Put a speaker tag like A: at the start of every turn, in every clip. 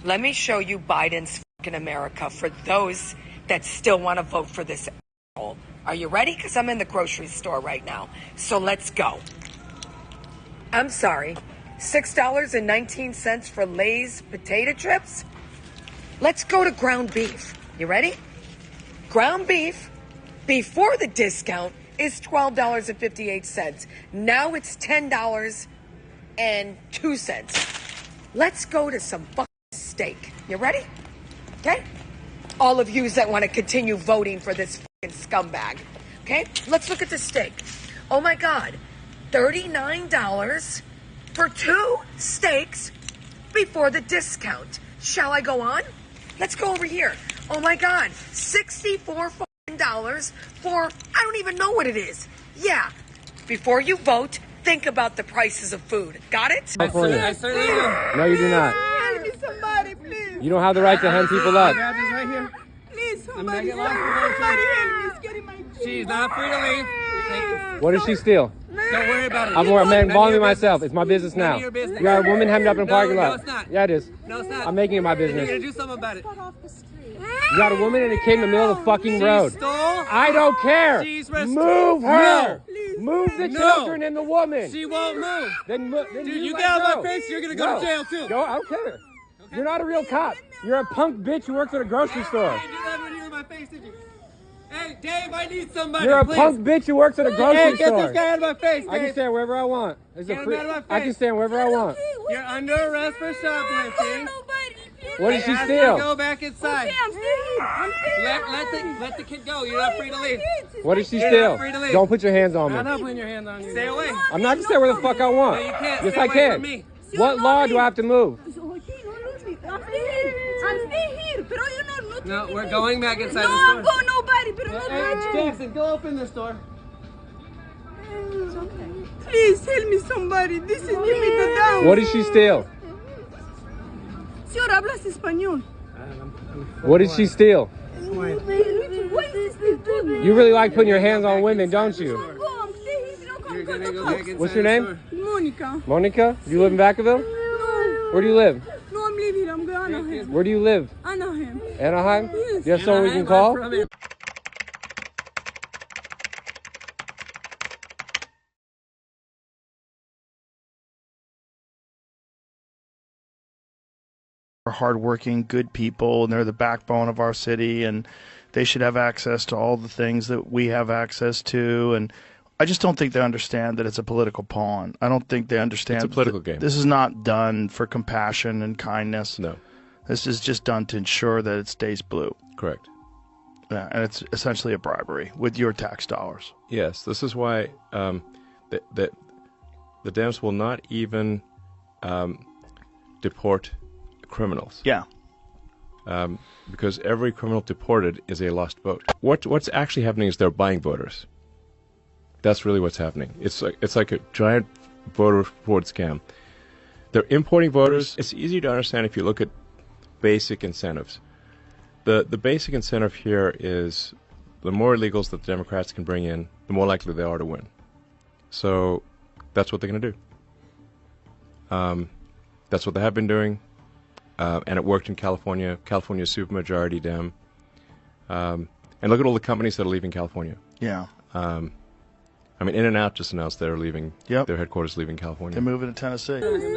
A: Let me show you Biden's fucking America for those that still want to vote for this asshole. Are you ready? Because I'm in the grocery store right now. So let's go. I'm sorry. $6.19 for Lay's potato chips? Let's go to ground beef. You ready? Ground beef, before the discount, is $12.58. Now it's $10.02. Let's go to some fucking steak. You ready? Okay? All of yous that want to continue voting for this fucking scumbag. Okay? Let's look at the steak. Oh my God. $39 for 2 steaks before the discount. Shall I go on? Let's go over here. Oh my God. $64 for, I don't even know what it is. Yeah. Before you vote, think about the prices of food. Got it?
B: I certainly do. No, you do not.
C: Help me, somebody, please.
B: You don't have the right to hand people up.
C: Right here. Please, somebody help me. It's getting my cheese.
D: She's not free to leave.
B: What did she steal?
D: Don't worry about it.
B: I'm involving me myself. It's my business now. You got a woman hemmed up in a parking lot.
D: No, it's not.
B: Yeah, it is.
D: No, it's not.
B: I'm making it my business.
D: You're gonna do something about it.
B: You got a woman and a kid in the middle of the fucking road. I don't care. Move her. Move the children and the woman.
D: She won't move.
B: Then
D: Dude, you get out of my face, you're gonna go to jail too.
B: Go. I don't care. You're not a real cop. You're a punk bitch who works at a grocery store.
D: You did that when you were in my face, did you? Hey, Dave, I need somebody.
B: You're a punk bitch who works at a grocery store.
D: Get this guy out of my face, Dave.
B: I can stand wherever I want.
D: Get him out of my face.
B: I can stand wherever I want.
D: You're under arrest for shoplifting.
B: What did she steal?
D: Go back inside.
C: I'm still here.
D: Let the kid go. You're not free to leave.
B: What did she
D: You're
B: steal?
D: not free to leave.
B: Don't put your hands on me.
D: I'm not putting your hands on you. Stay away.
B: I'm not gonna stay where the fuck I want.
D: No, you can't.
B: Yes,
D: Stay
B: I
D: away
B: can.
D: from me.
B: What law do I have to move?
C: I'm still here. Pero you know,
D: No, we're going back inside
C: no,
D: the store.
C: I'm going nobody. Pero not
D: Hey, Jackson, go open the store.
C: Please help me, somebody. This is give me the down.
B: What did she steal?
C: Señor, hablas español.
B: What did she steal?
C: What is this doing?
B: You really like putting your hands on women, don't you?
D: You're gonna go back inside
B: What's your
D: the
B: name?
D: store.
C: Monica.
B: Monica? Do you live in Vacaville?
C: No.
B: Where do you live?
C: No, I'm leaving. I'm going to Anaheim.
B: Where do you live?
C: Anaheim.
B: Anaheim?
C: Yes.
B: You have someone we can call?
E: Are hardworking, good people, and they're the backbone of our city, and they should have access to all the things that we have access to. And I just don't think they understand that it's a political pawn. I don't think they understand.
F: It's a political game.
E: This is not done for compassion and kindness.
F: No.
E: This is just done to ensure that it stays blue.
F: Correct.
E: Yeah, and it's essentially a bribery with your tax dollars.
F: Yes, this is why the Dems will not even deport criminals.
E: Yeah.
F: Because every criminal deported is a lost vote. What's actually happening is they're buying voters. That's really what's happening. It's like a giant voter fraud scam. They're importing voters. It's easy to understand if you look at basic incentives. The basic incentive here is the more illegals that the Democrats can bring in, the more likely they are to win. So that's what they're going to do. That's what they have been doing. And it worked in California. California's supermajority Dem. And look at all the companies that are leaving California.
E: Yeah.
F: I mean, In-N-Out just announced they're leaving.
E: Yep.
F: Their headquarters leaving California.
E: They're moving to Tennessee.
C: No, I'm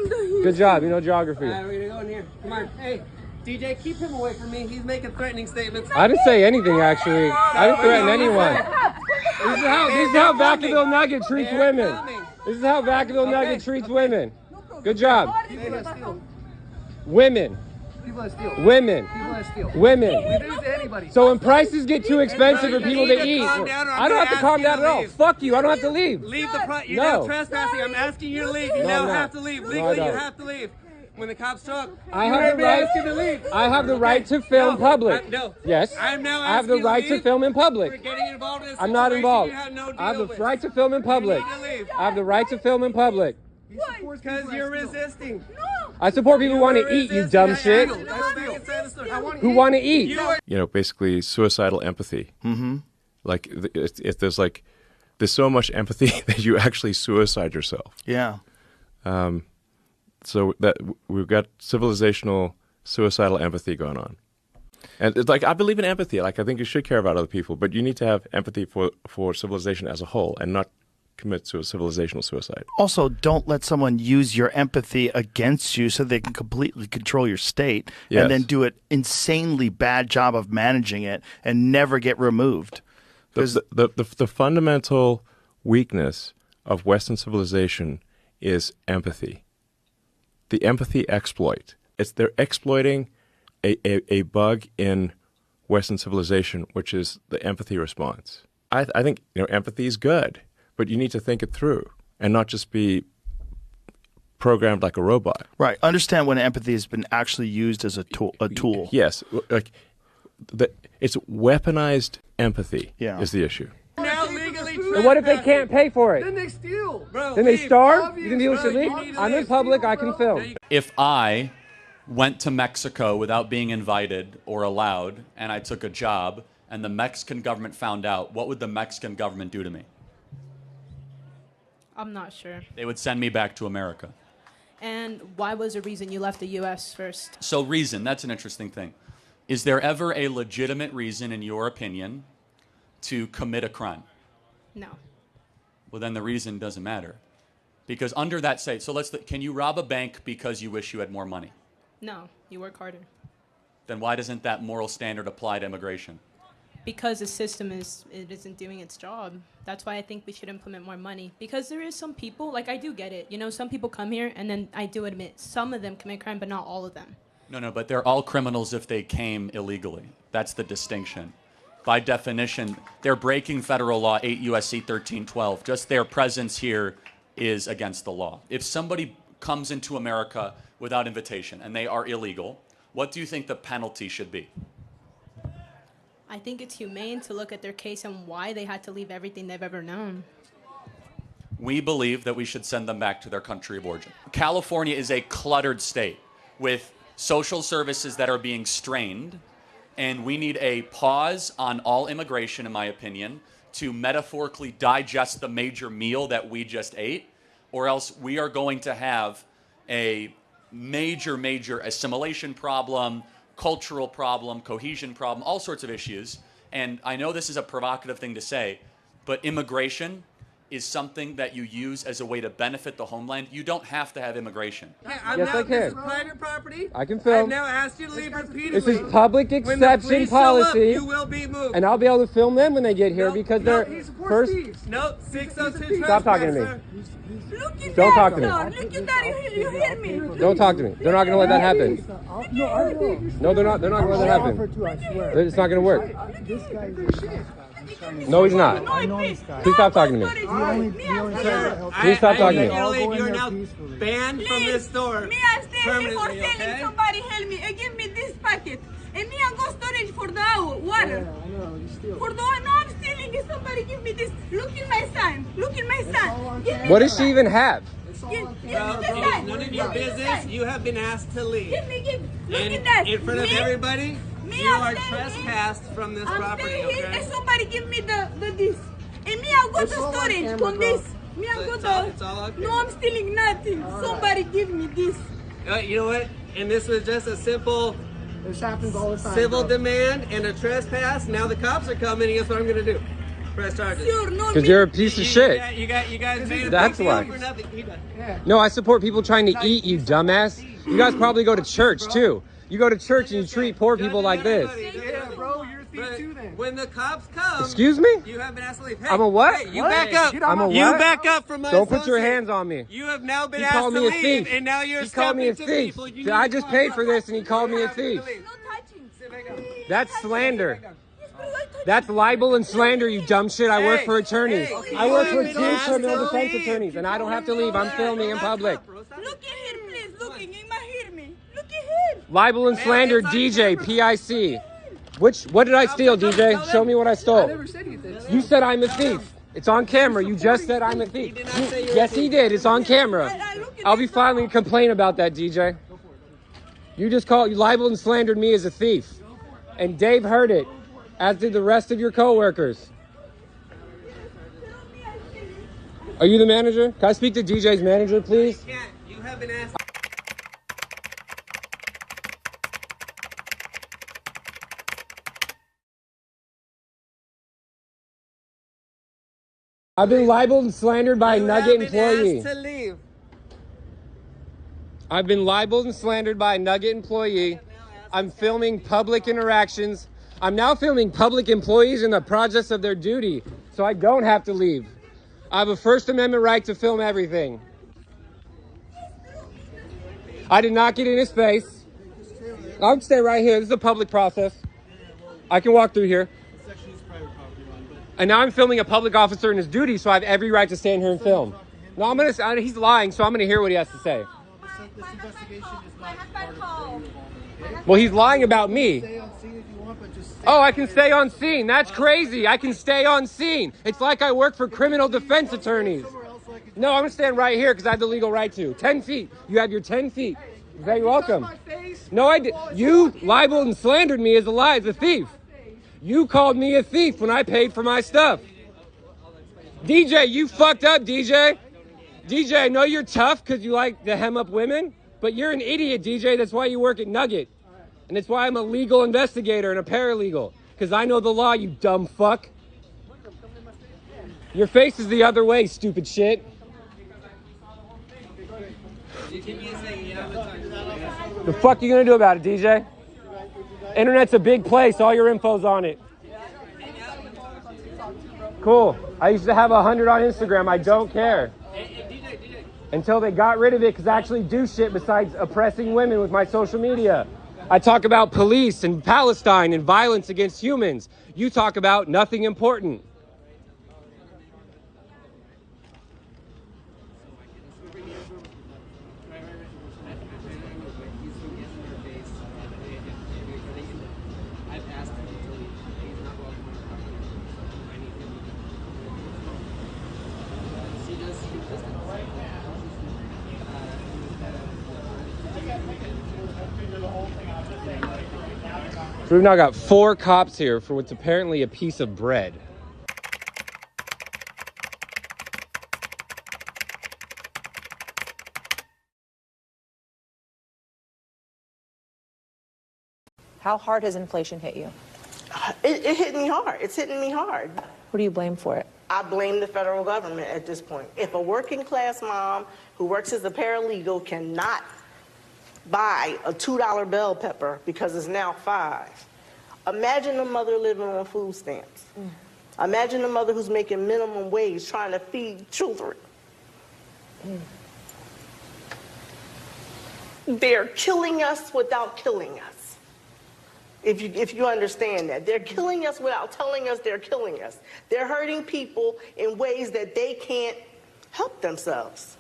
C: not here.
B: Good job. You know geography.
D: All right, we're gonna go in here. Come on. Hey, DJ, keep him away from me. He's making threatening statements.
B: I didn't say anything, actually. I didn't threaten anyone. This is how Vacaville Nugget treats women. This is how Vacaville Nugget treats women. Good job. Women.
D: People that steal.
B: Women.
D: People that steal.
B: Women.
D: We do this to anybody.
B: So when prices get too expensive for people to eat,
D: calm down or I'm
B: I don't
D: gonna
B: have to
D: ask
B: calm
D: you
B: down
D: to
B: at all.
D: leave.
B: Fuck you. I don't have to leave.
D: Leave the You're
B: No.
D: now trespassing. I'm asking you to leave. You
B: No,
D: now
B: I'm not.
D: have to leave.
B: No, I
D: Legally, you
B: don't.
D: have to leave. When the cops talk,
B: I
D: you
B: have
D: heard
B: the
D: me
B: right.
D: ask you to leave.
B: I have the right to film
D: No,
B: public.
D: no.
B: Yes.
D: I'm now
B: I have the
D: asking you to
B: right to
D: leave.
B: film in
D: We're
B: public.
D: getting involved in a
B: I'm not
D: situation
B: involved.
D: you have no
B: I have
D: deal
B: the
D: with.
B: right to film in public.
D: You need to leave.
B: I have the right to film in public.
D: Because you're resisting.
B: I support people who want to eat, you dumb shit. Who want to eat.
F: You know, basically suicidal empathy.
E: Mm-hmm.
F: Like, if there's so much empathy that you actually suicide yourself.
E: Yeah.
F: so that we've got civilizational suicidal empathy going on. And it's like, I believe in empathy. Like, I think you should care about other people, but you need to have empathy for civilization as a whole and not commit to a civilizational suicide.
E: Also, don't let someone use your empathy against you so they can completely control your state and then do an insanely bad job of managing it and never get removed.
F: The fundamental weakness of Western civilization is empathy. The empathy exploit. They're exploiting a bug in Western civilization, which is the empathy response. I think empathy is good, but you need to think it through and not just be programmed like a robot.
E: Right. Understand when empathy has been actually used as a tool.
F: Yes. Like it's weaponized empathy is the issue.
D: Now legally
B: And what if they can't pay for it?
D: Then they steal. Bro,
B: Then they starve? You think people should leave? I'm in public, I can film.
G: If I went to Mexico without being invited or allowed, and I took a job, and the Mexican government found out, what would the Mexican government do to me?
H: I'm not sure.
G: They would send me back to America.
H: And why was the reason you left the U.S. first?
G: So reason, that's an interesting thing. Is there ever a legitimate reason, in your opinion, to commit a crime?
H: No.
G: Well, then the reason doesn't matter. Because under that state, so can you rob a bank because you wish you had more money?
H: No, you work harder.
G: Then why doesn't that moral standard apply to immigration?
H: Because the system isn't doing its job. That's why I think we should implement more money. Because there is some people, like I do get it. You know, some people come here, and then I do admit some of them commit crime, but not all of them.
G: No, but they're all criminals if they came illegally. That's the distinction. By definition, they're breaking federal law 8 U.S.C. 1312. Just their presence here is against the law. If somebody comes into America without invitation and they are illegal, what do you think the penalty should be?
H: I think it's humane to look at their case and why they had to leave everything they've ever known.
G: We believe that we should send them back to their country of origin. California is a cluttered state with social services that are being strained, and we need a pause on all immigration, in my opinion, to metaphorically digest the major meal that we just ate, or else we are going to have a major assimilation problem, cultural problem, cohesion problem, all sorts of issues. And I know this is a provocative thing to say, but immigration is something that you use as a way to benefit the homeland. You don't have to have immigration.
B: Yes, I can.
D: This is private property.
B: I can film.
D: I've now asked you to leave repeatedly.
B: This is public
D: When the
B: exception
D: police show up,
B: policy,
D: you will be moved.
B: and I'll be able to film them when they get here because
D: No,
B: they're
D: he supports
B: first.
D: thieves. No, 602
B: Stop talking to me.
D: trespasser.
C: Look at
B: Don't
C: that,
B: talk to me.
C: son. Look at that. You hear me?
B: Don't talk to me. They're not going to let that happen. No, they're not. They're not going to let that happen. It's not going to work. No, he's not. Please stop talking to me. Please stop talking to me.
D: You are now banned from this store.
C: Me, I stay here for
D: permanently,
C: selling.
D: okay?
C: Somebody help me. Give me this packet. And me, I go storage for the water. For the no, I'm stealing it. Somebody give me this. Look in my son. Look in my son. Give me
B: What
C: the
B: does she
C: sign.
B: even have?
C: Give me the
D: Well, it
C: sign.
D: is none of
C: Give
D: your
C: me the
D: business.
C: sign.
D: You have been asked to leave.
C: Look
D: And
C: at that.
D: in front of
C: Me?
D: everybody,
C: Me,
D: you
C: I'm
D: are
C: staying
D: trespassed from this
C: I'm
D: property,
C: staying here
D: okay?
C: and somebody give me the this. And me, I go to storage from this. Me, I
D: So
C: go
D: it's all okay.
C: No, I'm stealing nothing. Somebody give me this.
D: You know what? And this was just a simple civil demand and a trespass. Now the cops are coming, and guess what I'm going to do? Press charges.
C: Sure, no.
B: Because you're a piece of shit.
D: You guys made a
B: That's
D: big deal
B: why.
D: for nothing. He does.
B: No, I support people trying to eat, you dumbass. You guys probably go to church, too. You go to church and you treat poor people like this.
D: Yeah, bro, you're a thief too then. When the cops come,
B: Excuse me?
D: you have been asked to leave. Hey,
B: I'm a what?
D: Hey, you back up.
B: I'm a
D: You
B: what?
D: back up from my
B: Don't put your
D: associate.
B: hands on me.
D: You have now been
B: He
D: asked
B: called
D: to
B: me a
D: leave,
B: thief.
D: and now you're
B: He called me a
D: stepping to
B: thief.
D: people. You need
B: I
D: to
B: just
D: talk
B: paid
D: about
B: for this and he called me a thief.
C: No touching.
D: Sit back up.
B: That's slander. That's libel and slander, you dumb shit. I work for attorneys. I work for two criminal defense attorneys, and I don't have to leave. I'm filming in public.
C: Look at here, please. Looking, you might hear me. Look at here.
B: Libel and slander, DJ, PIC. What did I steal, DJ? Show me what I stole. You said I'm a thief. It's on camera. You just said I'm a thief. Yes, he did. It's on camera. I'll be filing a complaint about that, DJ. You just you libeled and slandered me as a thief. And Dave heard it, as did the rest of your coworkers. Are you the manager? Can I speak to DJ's manager, please?
D: You have been asked.
B: I've been libeled and slandered by a Nugget employee.
D: Asked to leave.
B: I've been libeled and slandered by a Nugget employee. I'm filming public interactions. I'm now filming public employees in the process of their duty, so I don't have to leave. I have a First Amendment right to film everything. I did not get in his face. I'll stay right here. This is a public process. I can walk through here. And now I'm filming a public officer in his duty, so I have every right to stand here and film. No, he's lying, so I'm gonna hear what he has to say.
E: This investigation is not part of your
B: Well, he's lying about me. Oh, I can stay on scene. That's crazy. I can stay on scene. It's like I work for criminal defense attorneys. No, I'm gonna stand right here because I have the legal right to. 10 feet. You have your 10 feet. You're very welcome. No, I did. You libeled and slandered me as a lie, as a thief. You called me a thief when I paid for my stuff. DJ, you fucked up, DJ. DJ, I know you're tough because you like to hem up women, but you're an idiot, DJ. That's why you work at Nugget. And it's why I'm a legal investigator and a paralegal. Because I know the law, you dumb fuck. Your face is the other way, stupid shit. The fuck you gonna do about it, DJ? Internet's a big place. All your info's on it. Cool. I used to have 100 on Instagram. I don't care. Until they got rid of it because I actually do shit besides oppressing women with my social media. I talk about police and Palestine and violence against humans. You talk about nothing important. So we've now got 4 cops here for what's apparently a piece of bread.
I: How hard has inflation hit you?
J: It hit me hard. It's hitting me hard.
I: Who do you blame for it?
J: I blame the federal government at this point. If a working class mom who works as a paralegal cannot buy a $2 bell pepper because it's now $5, imagine a mother living on food stamps. Imagine a mother who's making minimum wage trying to feed children. They're killing us without killing us. If you understand that. They're killing us without telling us they're killing us. They're hurting people in ways that they can't help themselves.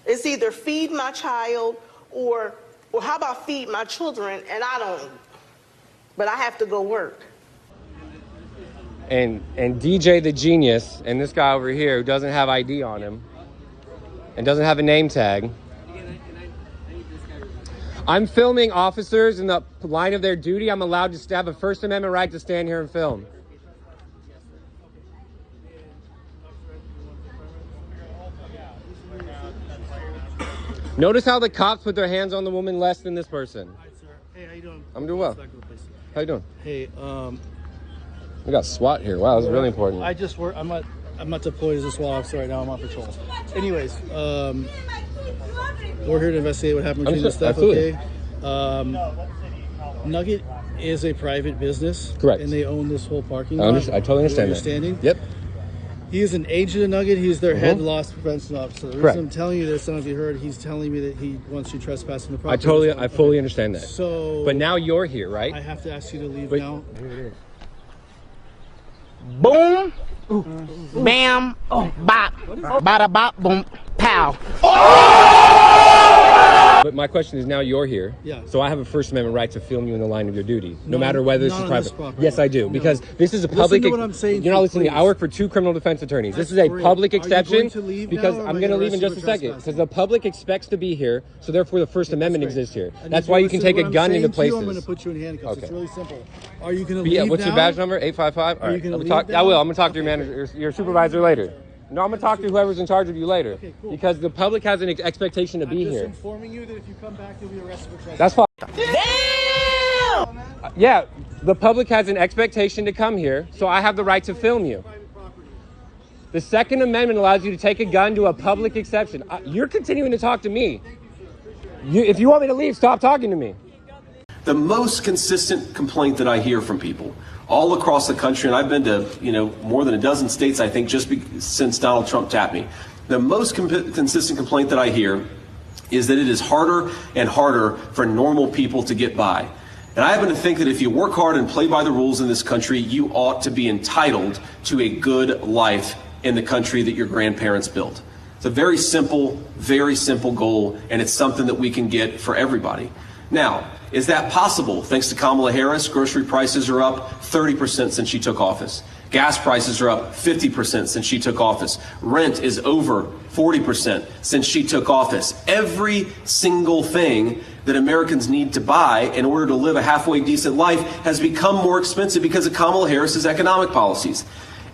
J: It's either feed my child or how about feed my children and I don't, but I have to go work.
B: And DJ the genius and this guy over here who doesn't have ID on him and doesn't have a name tag. I'm filming officers in the line of their duty. I'm allowed to have a First Amendment right to stand here and film. Notice how the cops put their hands on the woman less than this person.
E: Hi, sir. Hey, how you doing?
B: I'm doing well. How you doing?
E: Hey,
B: we got SWAT here. Wow, that's really important.
E: I just work. I'm not deployed as a SWAT officer right now. I'm on patrol. Anyways, we're here to investigate what happened between the staff.
B: Absolutely.
E: Okay. Nugget is a private business.
B: Correct.
E: And they own this whole parking lot.
B: I totally understand that. Yep.
E: He is an agent of Nugget. He's their head loss prevention officer. The reason I'm telling you this, I don't know if you heard, he's telling me that he wants you trespassing the property.
B: I fully understand that.
E: So,
B: but now you're here, right?
E: I have to ask you to leave now.
B: Here it is.
J: Boom, bam, bop, bada bop, boom, pow.
B: But my question is, now you're here.
E: Yeah.
B: So I have a First Amendment right to film you in the line of your duty, no matter whether this is private. Yes, I do,
E: No.
B: because this is a public.
E: Listen to what I'm saying.
B: You're not listening to me.
E: Please.
B: I work for 2 criminal defense attorneys.
E: That's
B: this is a
E: great.
B: public
E: Are you
B: exception
E: going to leave
B: because
E: now, or
B: I'm
E: am I
B: going to
E: gonna
B: leave in
E: arrest
B: just
E: you
B: a
E: for
B: second because
E: trespassing?
B: the public expects to be here, so therefore the First Amendment
E: great.
B: exists here.
E: I
B: That's
E: need
B: why
E: to
B: you can
E: listen to
B: take a
E: what I'm
B: gun
E: saying
B: into
E: to you.
B: places.
E: I'm going to put you in handcuffs.
B: Okay.
E: It's really simple. Are you going to
B: Yeah,
E: leave
B: what's your
E: now?
B: badge number? 855. All
E: Are you
B: right.
E: gonna
B: I'm
E: leave
B: talk.
E: now?
B: I will. I'm going to talk to your manager, your supervisor later. No, I'm going to talk to whoever's in charge of you later.
E: Okay, cool.
B: Because the public has an expectation to be
E: I'm just
B: here.
E: informing you that if you come back, you'll be arrested for trespassing.
B: That's fine. Yeah, the public has an expectation to come here, so I have the right to film you. The Second Amendment allows you to take a gun to a public exception. You're continuing to talk to me. If you want me to leave, stop talking to me.
K: The most consistent complaint that I hear from people all across the country, and I've been to more than a dozen states, I think, since Donald Trump tapped me. The most consistent complaint that I hear is that it is harder and harder for normal people to get by. And I happen to think that if you work hard and play by the rules in this country, you ought to be entitled to a good life in the country that your grandparents built. It's a very simple goal, and it's something that we can get for everybody. Now, is that possible? Thanks to Kamala Harris, grocery prices are up 30% since she took office. Gas prices are up 50% since she took office. Rent is over 40% since she took office. Every single thing that Americans need to buy in order to live a halfway decent life has become more expensive because of Kamala Harris's economic policies.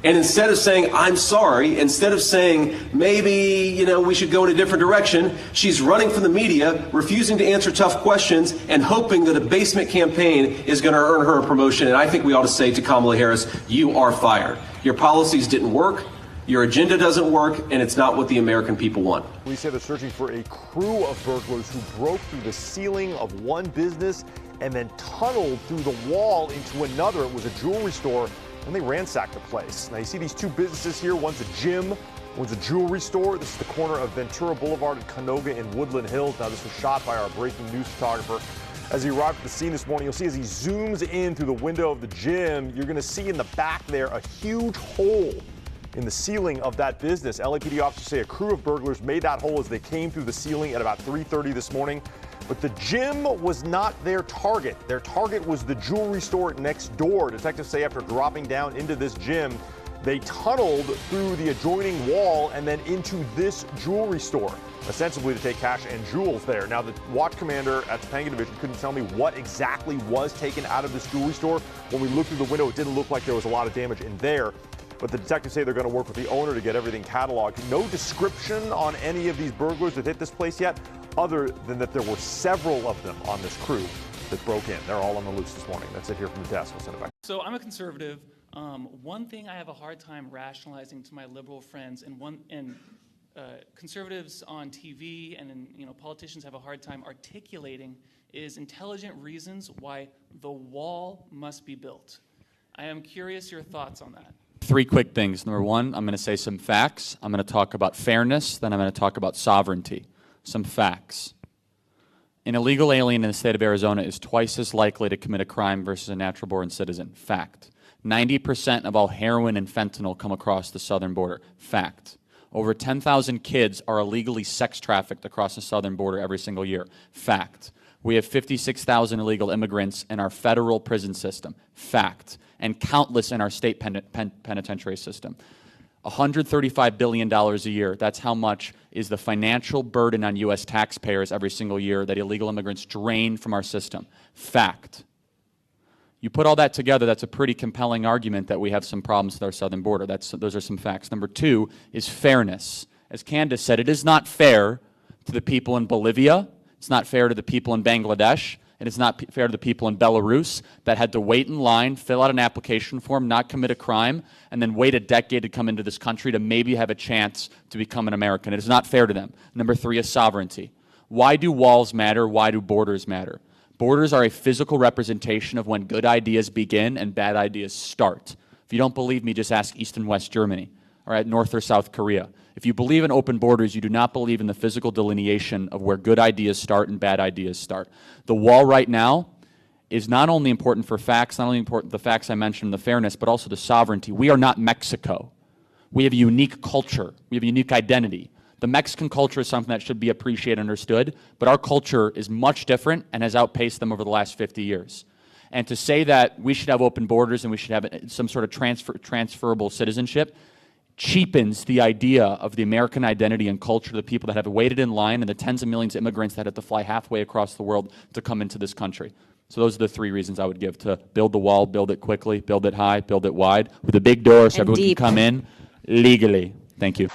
K: And instead of saying, I'm sorry, instead of saying, maybe, we should go in a different direction, she's running from the media, refusing to answer tough questions, and hoping that a basement campaign is going to earn her a promotion. And I think we ought to say to Kamala Harris, you are fired. Your policies didn't work, your agenda doesn't work, and it's not what the American people want.
L: Police say they're searching for a crew of burglars who broke through the ceiling of one business and then tunneled through the wall into another. It was a jewelry store. And they ransacked the place. Now you see these two businesses here. One's a gym, one's a jewelry store. This is the corner of Ventura Boulevard and Canoga in Woodland Hills. Now this was shot by our breaking news photographer. As he arrived at the scene this morning, you'll see as he zooms in through the window of the gym, you're going to see in the back there a huge hole in the ceiling of that business. LAPD officers say a crew of burglars made that hole as they came through the ceiling at about 3:30 this morning. But the gym was not their target. Their target was the jewelry store next door. Detectives say after dropping down into this gym, they tunneled through the adjoining wall and then into this jewelry store, ostensibly to take cash and jewels there. Now, the watch commander at Topanga Division couldn't tell me what exactly was taken out of this jewelry store. When we looked through the window, it didn't look like there was a lot of damage in there. But the detectives say they're going to work with the owner to get everything cataloged. No description on any of these burglars that hit this place yet, other than that there were several of them on this crew that broke in. They're all on the loose this morning. That's it here from the desk. We'll send it back.
M: So I'm a conservative. One thing I have a hard time rationalizing to my liberal friends, and conservatives on TV and politicians have a hard time articulating, is intelligent reasons why the wall must be built. I am curious your thoughts on that.
G: Three quick things. Number one, I'm going to say some facts. I'm going to talk about fairness. Then I'm going to talk about sovereignty. Some facts. An illegal alien in the state of Arizona is twice as likely to commit a crime versus a natural-born citizen. Fact. 90% of all heroin and fentanyl come across the southern border. Fact. Over 10,000 kids are illegally sex trafficked across the southern border every single year. Fact. We have 56,000 illegal immigrants in our federal prison system. Fact. And countless in our state penitentiary system. $135 billion a year. That's how much is the financial burden on U.S. taxpayers every single year that illegal immigrants drain from our system. Fact. You put all that together, that's a pretty compelling argument that we have some problems with our southern border. Those are some facts. Number two is fairness. As Candace said, it is not fair to the people in Bolivia. It's not fair to the people in Bangladesh. And it's not fair to the people in Belarus that had to wait in line, fill out an application form, not commit a crime, and then wait a decade to come into this country to maybe have a chance to become an American. It is not fair to them. Number three is sovereignty. Why do walls matter? Why do borders matter? Borders are a physical representation of when good ideas begin and bad ideas start. If you don't believe me, just ask East and West Germany, or at North or South Korea. If you believe in open borders, you do not believe in the physical delineation of where good ideas start and bad ideas start. The wall right now is not only important for facts, not only important the facts I mentioned, the fairness, but also the sovereignty. We are not Mexico. We have a unique culture. We have a unique identity. The Mexican culture is something that should be appreciated and understood, but our culture is much different and has outpaced them over the last 50 years. And to say that we should have open borders and we should have some sort of transferable citizenship cheapens the idea of the American identity and culture of the people that have waited in line and the tens of millions of immigrants that had to fly halfway across the world to come into this country. So those are the three reasons I would give: to build the wall, build it quickly, build it high, build it wide, with a big door so everyone can come in legally. Thank you.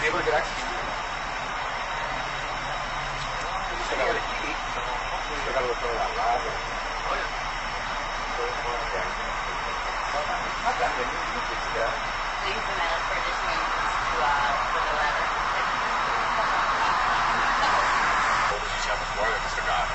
N: able to get access to it. Still got to eat, so hopefully we got to throw that lab. Oh yeah. Not that many. You can see that.
O: They use the metal for this one for the ladder.
N: You have a floor that Mr. God.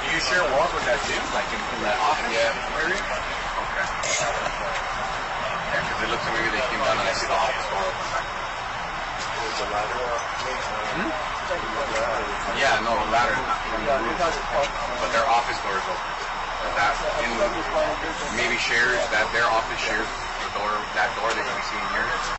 N: Do you share walls with that too, like in that office area? Okay. Yeah, because it looks like maybe they came down and I see the office door open back there. Yeah, no, the ladder is not from the roof, but their office door is open. That maybe shares that their office shares the door, that door that you see in here.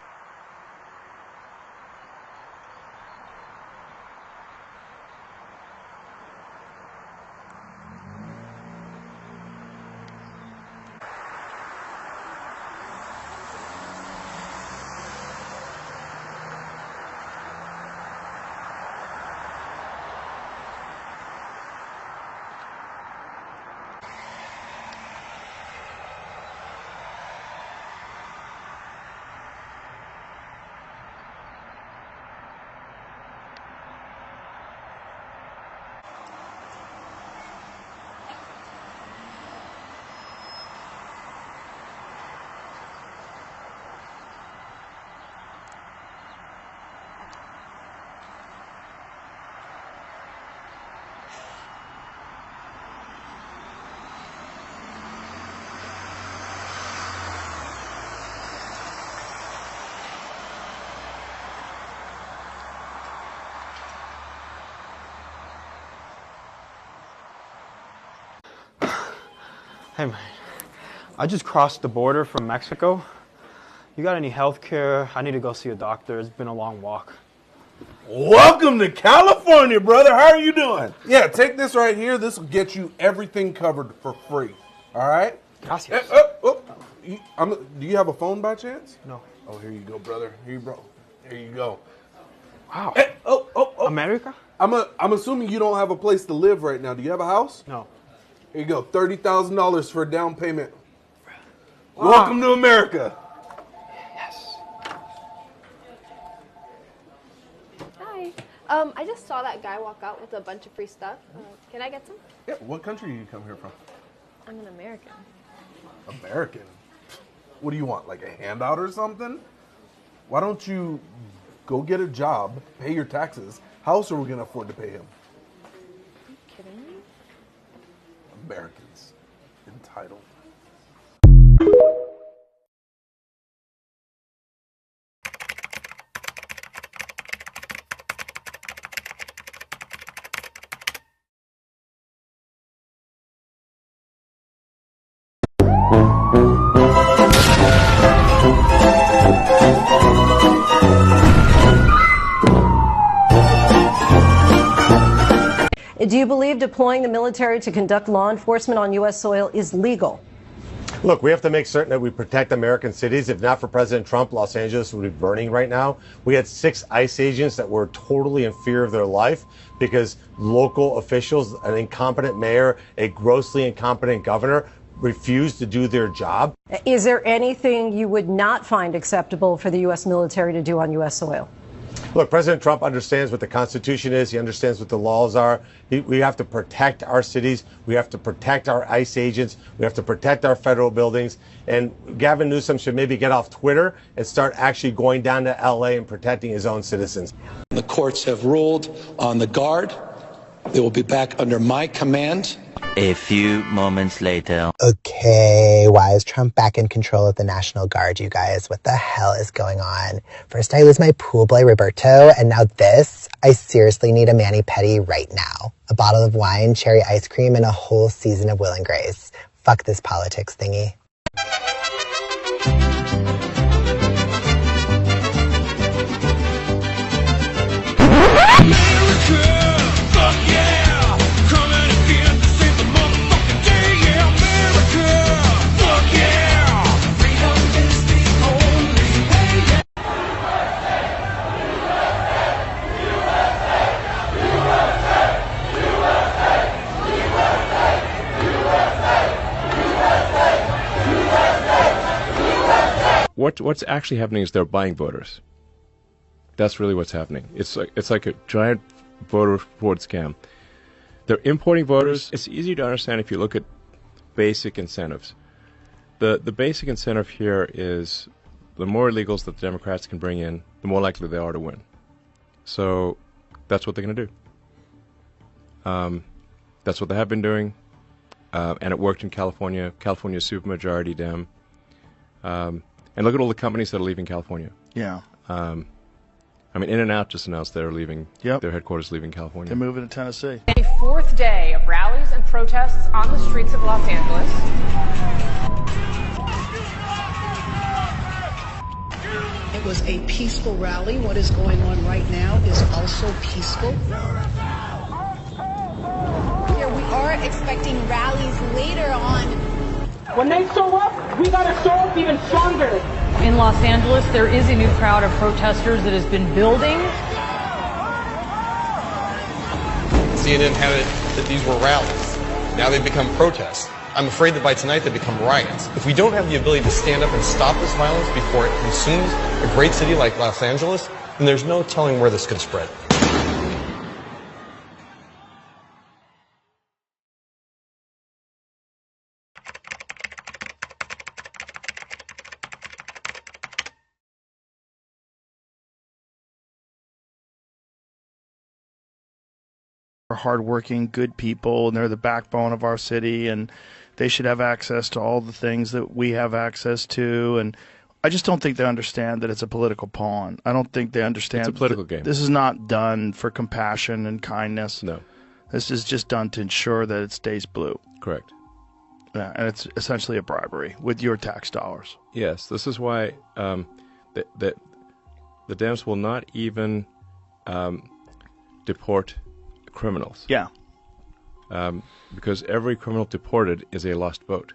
P: Hey man, I just crossed the border from Mexico. You got any health care? I need to go see a doctor. It's been a long walk.
Q: Welcome to California, brother. How are you doing? Yeah, take this right here. This will get you everything covered for free. All right?
P: Gracias.
Q: Do you have a phone by chance?
P: No.
Q: Oh, here you go, brother. Here you go.
P: Wow.
Q: Hey,
P: America?
Q: I'm assuming you don't have a place to live right now. Do you have a house?
P: No.
Q: Here you go. $30,000 for a down payment.
P: Wow.
Q: Welcome to America.
P: Yes.
R: Hi. I just saw that guy walk out with a bunch of free stuff. Can I get some?
Q: Yeah. What country do you come here from?
R: I'm an American.
Q: American? What do you want? Like a handout or something? Why don't you go get a job, pay your taxes? How else are we going to afford to pay him?
R: Are you kidding me?
Q: Americans. Entitled.
S: Do you believe deploying the military to conduct law enforcement on U.S. soil is legal?
T: Look, we have to make certain that we protect American cities. If not for President Trump, Los Angeles would be burning right now. We had 6 ICE agents that were totally in fear of their life because local officials, an incompetent mayor, a grossly incompetent governor, refused to do their job.
S: Is there anything you would not find acceptable for the U.S. military to do on U.S. soil?
T: Look, President Trump understands what the Constitution is. He understands what the laws are. We have to protect our cities. We have to protect our ICE agents. We have to protect our federal buildings. And Gavin Newsom should maybe get off Twitter and start actually going down to L.A. and protecting his own citizens.
U: The courts have ruled on the Guard. They will be back under my command.
V: A few moments later.
W: Okay, why is Trump back in control of the National Guard, you guys? What the hell is going on? First I lose my pool boy Roberto, and now this? I seriously need a mani-pedi right now. A bottle of wine, cherry ice cream, and a whole season of Will and Grace. Fuck this politics thingy.
X: America, fuck yeah!
A: what's actually happening is they're buying voters. That's really what's happening. It's like a giant voter fraud scam. They're importing voters. It's easy to understand if you look at basic incentives. The basic incentive here is the more illegals that the Democrats can bring in, the more likely they are to win. So that's what they're going to do. That's what they have been doing, and it worked in California. California's supermajority Dem. And look at all the companies that are leaving California.
E: Yeah.
A: I mean, In-N-Out just announced they're leaving.
E: Yep.
A: Their headquarters leaving California.
E: They're moving to Tennessee.
F: A fourth day of rallies and protests on the streets of Los Angeles.
H: It was a peaceful rally. What is going on right now is also peaceful.
X: Here we are expecting rallies later on.
Y: When they show up, we gotta show up even stronger.
F: In Los Angeles, there is a new crowd of protesters that has been building.
Z: CNN had it that these were rallies. Now they've become protests. I'm afraid that by tonight they become riots. If we don't have the ability to stand up and stop this violence before it consumes a great city like Los Angeles, then there's no telling where this could spread.
E: Hardworking, good people, and they're the backbone of our city, and they should have access to all the things that we have access to. And I just don't think they understand that it's a political pawn. I don't think they understand
A: It's a political game.
E: This is not done for compassion and kindness.
A: No.
E: This is just done to ensure that it stays blue.
A: Correct.
E: Yeah, and it's essentially a bribery with your tax dollars.
A: Yes, this is why the Dems will not even deport criminals.
E: Yeah.
A: Because every criminal deported is a lost vote.